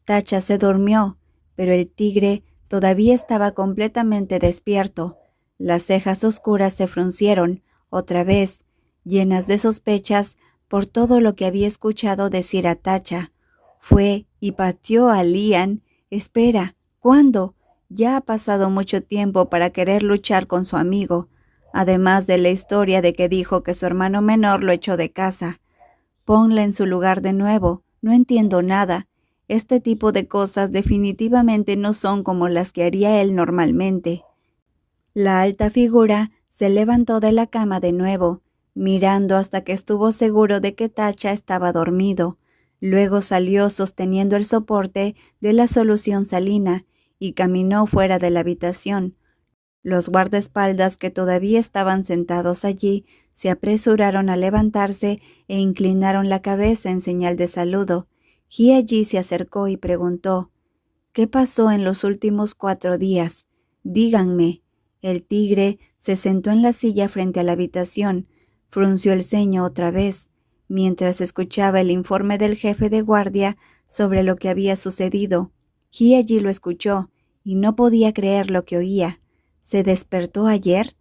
Tacha se durmió, pero el tigre todavía estaba completamente despierto. Las cejas oscuras se fruncieron, otra vez, llenas de sospechas por todo lo que había escuchado decir a Tacha. Fue y pateó a Lian. Espera, ¿cuándo? Ya ha pasado mucho tiempo para querer luchar con su amigo, además de la historia de que dijo que su hermano menor lo echó de casa. Ponla en su lugar de nuevo, no entiendo nada. Este tipo de cosas definitivamente no son como las que haría él normalmente. La alta figura se levantó de la cama de nuevo, mirando hasta que estuvo seguro de que Tacha estaba dormido. Luego salió sosteniendo el soporte de la solución salina y caminó fuera de la habitación. Los guardaespaldas que todavía estaban sentados allí se apresuraron a levantarse e inclinaron la cabeza en señal de saludo. Hye-ji se acercó y preguntó: ¿Qué pasó en los últimos 4 días? Díganme. El tigre se sentó en la silla frente a la habitación, frunció el ceño otra vez, mientras escuchaba el informe del jefe de guardia sobre lo que había sucedido. Hye-ji lo escuchó y no podía creer lo que oía. ¿Se despertó ayer?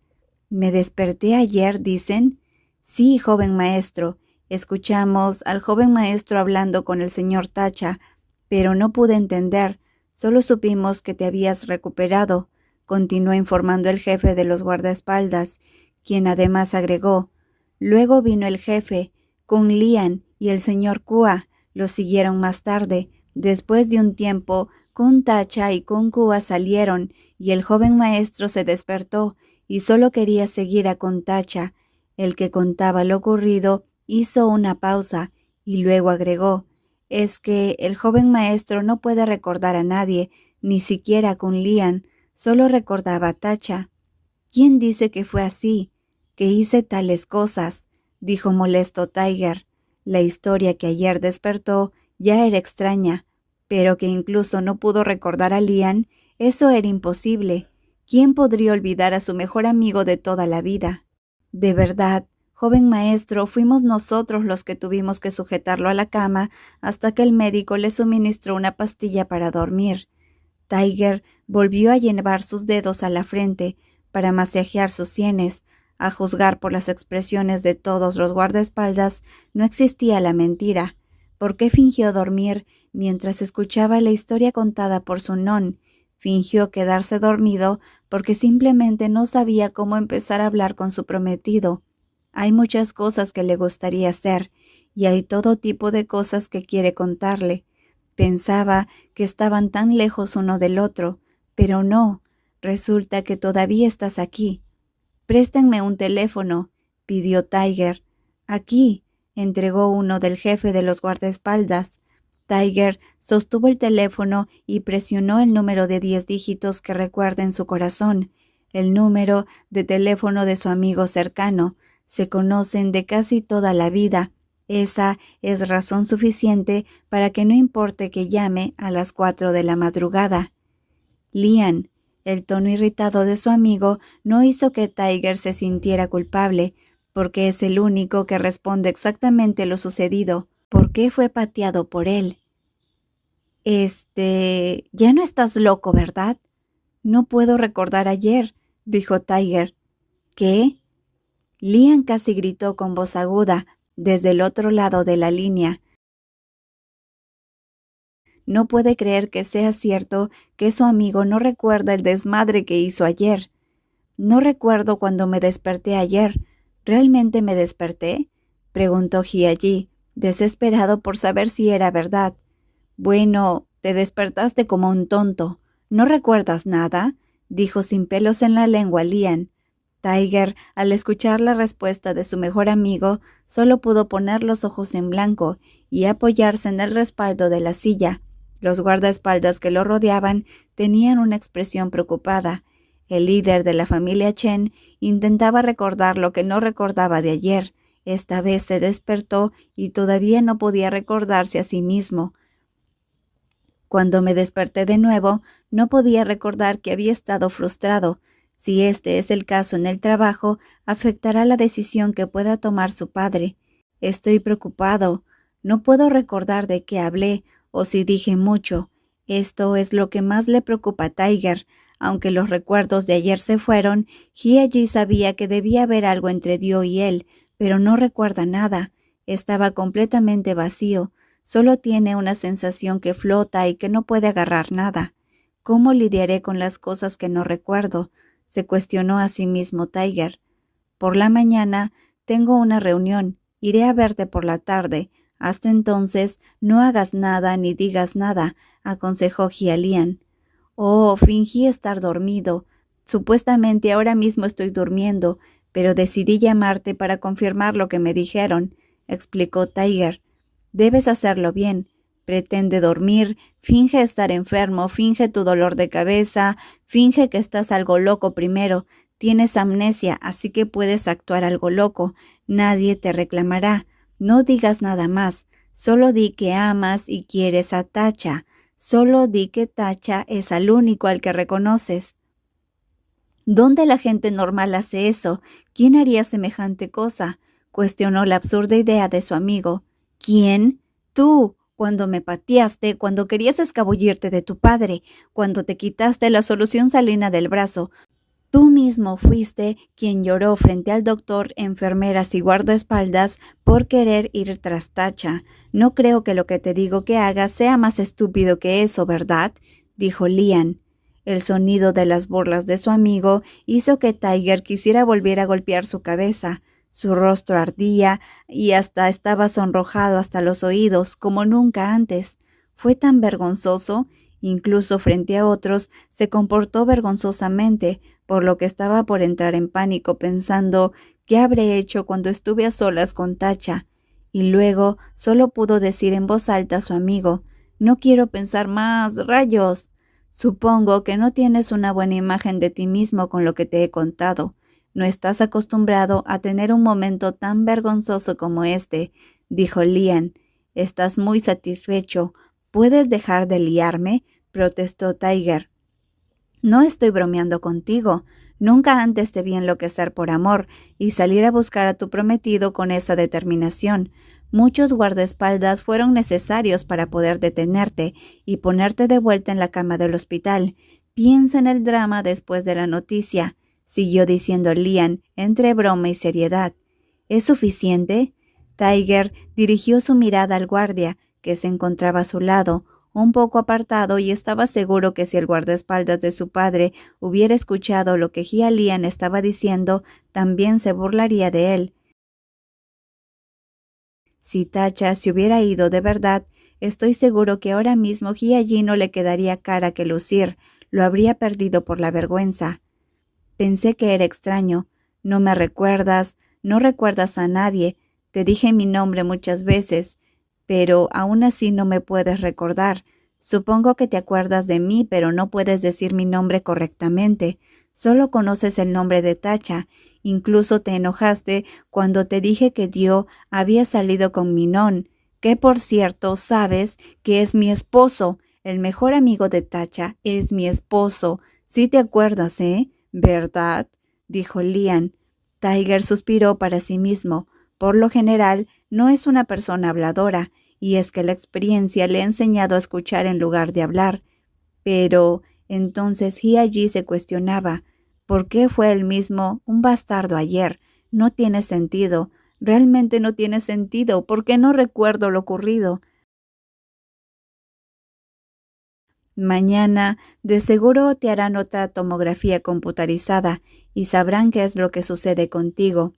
¿Me desperté ayer, dicen? Sí, joven maestro. Escuchamos al joven maestro hablando con el señor Tacha, pero no pude entender. Solo supimos que te habías recuperado, continuó informando el jefe de los guardaespaldas, quien además agregó: luego vino el jefe, Kung Lian y el señor Kua, lo siguieron más tarde. Después de un tiempo, Kun Tacha y Kun Kua salieron y el joven maestro se despertó y solo quería seguir a Kun Tacha. El que contaba lo ocurrido hizo una pausa y luego agregó: es que el joven maestro no puede recordar a nadie, ni siquiera a Kun Lian, solo recordaba a Tacha. ¿Quién dice que fue así? Que hice tales cosas, dijo molesto Tiger. La historia que ayer despertó ya era extraña, pero que incluso no pudo recordar a Lian, eso era imposible. ¿Quién podría olvidar a su mejor amigo de toda la vida? De verdad, joven maestro, fuimos nosotros los que tuvimos que sujetarlo a la cama hasta que el médico le suministró una pastilla para dormir. Tiger volvió a llevar sus dedos a la frente para masajear sus sienes. A juzgar por las expresiones de todos los guardaespaldas, no existía la mentira. ¿Por qué fingió dormir mientras escuchaba la historia contada por su non? Fingió quedarse dormido porque simplemente no sabía cómo empezar a hablar con su prometido. Hay muchas cosas que le gustaría hacer, y hay todo tipo de cosas que quiere contarle. Pensaba que estaban tan lejos uno del otro, pero no, resulta que todavía estás aquí. Préstenme un teléfono, pidió Tiger. Aquí, entregó uno del jefe de los guardaespaldas. Tiger sostuvo el teléfono y presionó el número de 10 dígitos que recuerda en su corazón, el número de teléfono de su amigo cercano. Se conocen de casi toda la vida. Esa es razón suficiente para que no importe que llame a las 4 de la madrugada. Lian. El tono irritado de su amigo no hizo que Tiger se sintiera culpable, porque es el único que responde exactamente lo sucedido. ¿Por qué fue pateado por él? Ya no estás loco, ¿verdad? No puedo recordar ayer, dijo Tiger. ¿Qué? Lian casi gritó con voz aguda desde el otro lado de la línea. No puede creer que sea cierto que su amigo no recuerda el desmadre que hizo ayer. No recuerdo cuando me desperté ayer. ¿Realmente me desperté?, preguntó Hye-ji, desesperado por saber si era verdad. Bueno, te despertaste como un tonto. ¿No recuerdas nada?, dijo sin pelos en la lengua Lian. Tiger, al escuchar la respuesta de su mejor amigo, solo pudo poner los ojos en blanco y apoyarse en el respaldo de la silla. Los guardaespaldas que lo rodeaban tenían una expresión preocupada. El líder de la familia Chen intentaba recordar lo que no recordaba de ayer. Esta vez se despertó y todavía no podía recordarse a sí mismo. Cuando me desperté de nuevo, no podía recordar que había estado frustrado. Si este es el caso en el trabajo, afectará la decisión que pueda tomar su padre. Estoy preocupado. No puedo recordar de qué hablé o si dije mucho. Esto es lo que más le preocupa a Tiger. Aunque los recuerdos de ayer se fueron, Hye-ji sabía que debía haber algo entre Dio y él, pero no recuerda nada. Estaba completamente vacío. Solo tiene una sensación que flota y que no puede agarrar nada. ¿Cómo lidiaré con las cosas que no recuerdo?, se cuestionó a sí mismo Tiger. Por la mañana tengo una reunión. Iré a verte por la tarde. Hasta entonces no hagas nada ni digas nada, aconsejó Hye-lian. Oh, fingí estar dormido. Supuestamente ahora mismo estoy durmiendo, pero decidí llamarte para confirmar lo que me dijeron, explicó Tiger. Debes hacerlo bien. Pretende dormir, finge estar enfermo, finge tu dolor de cabeza, finge que estás algo loco primero. Tienes amnesia, así que puedes actuar algo loco. Nadie te reclamará. No digas nada más. Solo di que amas y quieres a Tacha. Solo di que Tacha es al único al que reconoces. ¿Dónde la gente normal hace eso? ¿Quién haría semejante cosa?, cuestionó la absurda idea de su amigo. ¿Quién? Tú, cuando me pateaste, cuando querías escabullirte de tu padre, cuando te quitaste la solución salina del brazo. Tú mismo fuiste quien lloró frente al doctor, enfermeras y guardaespaldas por querer ir tras Tacha. No creo que lo que te digo que hagas sea más estúpido que eso, ¿verdad?, dijo Lian. El sonido de las burlas de su amigo hizo que Tiger quisiera volver a golpear su cabeza. Su rostro ardía y hasta estaba sonrojado hasta los oídos, como nunca antes. Fue tan vergonzoso. Incluso frente a otros, se comportó vergonzosamente, por lo que estaba por entrar en pánico pensando ¿qué habré hecho cuando estuve a solas con Tacha? Y luego solo pudo decir en voz alta a su amigo, «No quiero pensar más, rayos». Supongo que no tienes una buena imagen de ti mismo con lo que te he contado. No estás acostumbrado a tener un momento tan vergonzoso como este, dijo Lian. Estás muy satisfecho. ¿Puedes dejar de liarme?, protestó Tiger. No estoy bromeando contigo. Nunca antes te vi enloquecer por amor y salir a buscar a tu prometido con esa determinación. Muchos guardaespaldas fueron necesarios para poder detenerte y ponerte de vuelta en la cama del hospital. Piensa en el drama después de la noticia, siguió diciendo Lian entre broma y seriedad. ¿Es suficiente? Tiger dirigió su mirada al guardia, que se encontraba a su lado, un poco apartado, y estaba seguro que si el guardaespaldas de su padre hubiera escuchado lo que Hye-lian estaba diciendo, también se burlaría de él. Si Tacha se hubiera ido de verdad, estoy seguro que ahora mismo Hye-ji no le quedaría cara que lucir, lo habría perdido por la vergüenza. Pensé que era extraño. No me recuerdas, no recuerdas a nadie, te dije mi nombre muchas veces, pero aún así no me puedes recordar. Supongo que te acuerdas de mí, pero no puedes decir mi nombre correctamente. Solo conoces el nombre de Tacha. Incluso te enojaste cuando te dije que Dio había salido con Minón, que por cierto sabes que es mi esposo. El mejor amigo de Tacha es mi esposo. Sí te acuerdas, ¿verdad?, dijo Lian. Tiger suspiró para sí mismo. Por lo general, no es una persona habladora, y es que la experiencia le ha enseñado a escuchar en lugar de hablar. Pero entonces Hye-ji se cuestionaba, ¿por qué fue él mismo un bastardo ayer? No tiene sentido, realmente no tiene sentido, ¿por qué no recuerdo lo ocurrido? Mañana de seguro te harán otra tomografía computarizada y sabrán qué es lo que sucede contigo.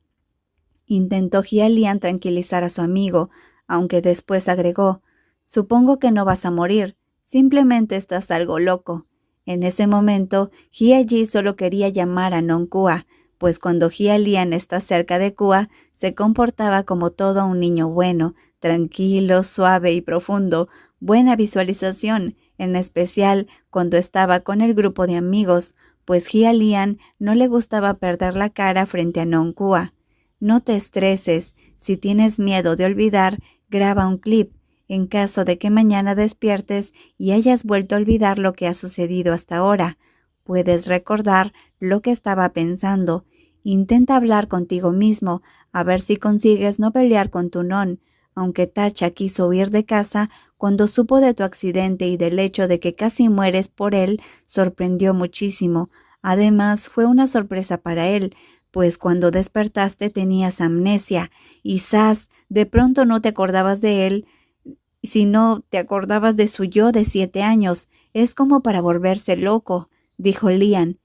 Intentó Hye-lian tranquilizar a su amigo, aunque después agregó, supongo que no vas a morir, simplemente estás algo loco. En ese momento, Hye-ji solo quería llamar a Non-Kua, pues cuando Hye-lian está cerca de Kua, se comportaba como todo un niño bueno, tranquilo, suave y profundo, buena visualización, en especial cuando estaba con el grupo de amigos, pues Hye-lian no le gustaba perder la cara frente a Non-Kua. No te estreses, si tienes miedo de olvidar, graba un clip, en caso de que mañana despiertes y hayas vuelto a olvidar lo que ha sucedido hasta ahora. Puedes recordar lo que estaba pensando. Intenta hablar contigo mismo, a ver si consigues no pelear con tu non. aunque Tacha quiso huir de casa, cuando supo de tu accidente y del hecho de que casi mueres por él, sorprendió muchísimo. Además, fue una sorpresa para él, pues cuando despertaste tenías amnesia y ¡zas! De pronto no te acordabas de él, sino te acordabas de su yo de 7 años. Es como para volverse loco, dijo Lian.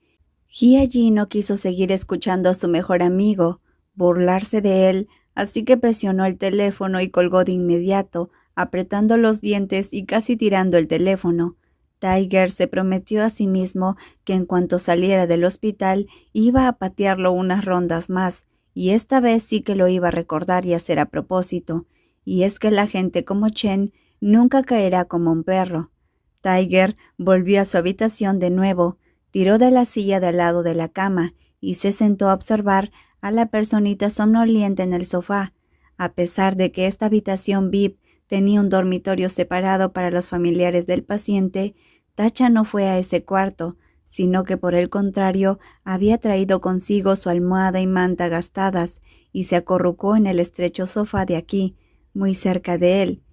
Hye-ji no quiso seguir escuchando a su mejor amigo, burlarse de él, así que presionó el teléfono y colgó de inmediato, apretando los dientes y casi tirando el teléfono. Tiger se prometió a sí mismo que en cuanto saliera del hospital iba a patearlo unas rondas más, y esta vez sí que lo iba a recordar y hacer a propósito. Y es que la gente como Chen nunca caerá como un perro. Tiger volvió a su habitación de nuevo, tiró de la silla de al lado de la cama y se sentó a observar a la personita somnoliente en el sofá. A pesar de que esta habitación VIP tenía un dormitorio separado para los familiares del paciente, Tacha no fue a ese cuarto, sino que por el contrario había traído consigo su almohada y manta gastadas y se acurrucó en el estrecho sofá de aquí, muy cerca de él.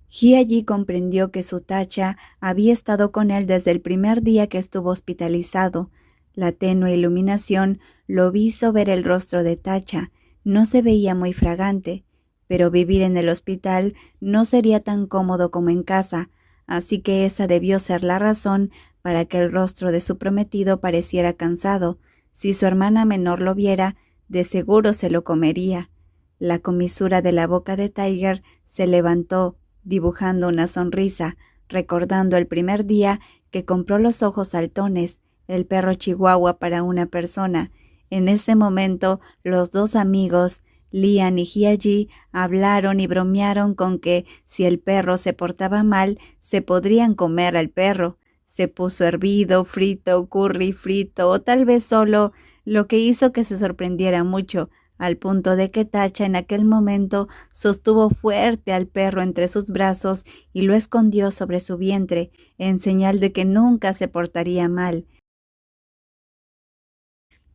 Hye-ji comprendió que su Tacha había estado con él desde el primer día que estuvo hospitalizado. La tenue iluminación lo hizo ver el rostro de Tacha. No se veía muy fragante, pero vivir en el hospital no sería tan cómodo como en casa, así que esa debió ser la razón para que el rostro de su prometido pareciera cansado. Si su hermana menor lo viera, de seguro se lo comería. La comisura de la boca de Tiger se levantó, dibujando una sonrisa, recordando el primer día que compró los ojos saltones, el perro chihuahua para una persona. En ese momento, los dos amigos, Lian y Hye-ji, hablaron y bromearon con que, si el perro se portaba mal, se podrían comer al perro. Se puso hervido, frito, curry, frito, o tal vez solo, lo que hizo que se sorprendiera mucho, al punto de que Tacha en aquel momento sostuvo fuerte al perro entre sus brazos y lo escondió sobre su vientre, en señal de que nunca se portaría mal.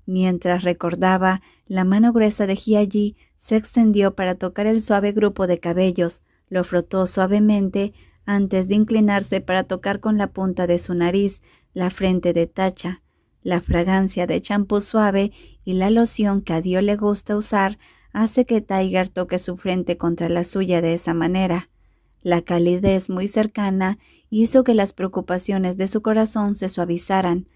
Mientras recordaba, la mano gruesa de Hye-ji se extendió para tocar el suave grupo de cabellos, lo frotó suavemente antes de inclinarse para tocar con la punta de su nariz la frente de Tacha. La fragancia de champú suave y la loción que a Dio le gusta usar hace que Tiger toque su frente contra la suya de esa manera. La calidez muy cercana hizo que las preocupaciones de su corazón se suavizaran.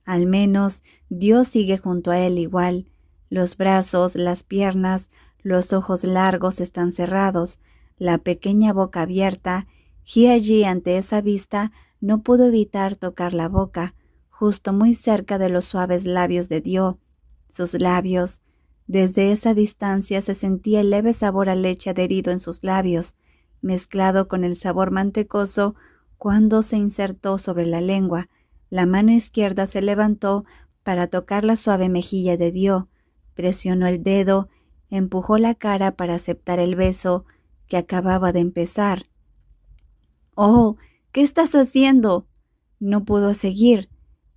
Al menos Dios sigue junto a él igual. Los brazos, las piernas, los ojos largos están cerrados, la pequeña boca abierta. Hye-ji ante esa vista no pudo evitar tocar la boca, justo muy cerca de los suaves labios de Dio. Sus labios. Desde esa distancia se sentía el leve sabor a leche adherido en sus labios, mezclado con el sabor mantecoso cuando se insertó sobre la lengua. La mano izquierda se levantó para tocar la suave mejilla de Dio, presionó el dedo, empujó la cara para aceptar el beso que acababa de empezar. ¡Oh! ¿Qué estás haciendo? No pudo seguir.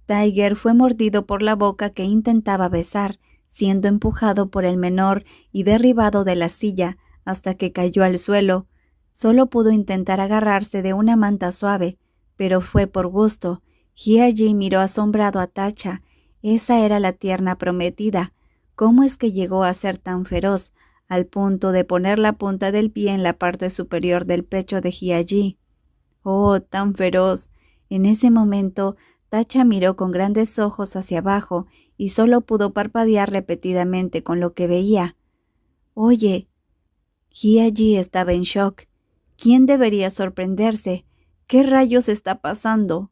Tiger fue mordido por la boca que intentaba besar, siendo empujado por el menor y derribado de la silla hasta que cayó al suelo. Solo pudo intentar agarrarse de una manta suave, pero fue por gusto. Hye-ji miró asombrado a Tacha. Esa era la tierna prometida. ¿Cómo es que llegó a ser tan feroz, al punto de poner la punta del pie en la parte superior del pecho de Hye-ji? ¡Oh, tan feroz! En ese momento, Tacha miró con grandes ojos hacia abajo y solo pudo parpadear repetidamente con lo que veía. «Oye». Hye-ji estaba en shock. ¿Quién debería sorprenderse? ¿Qué rayos está pasando?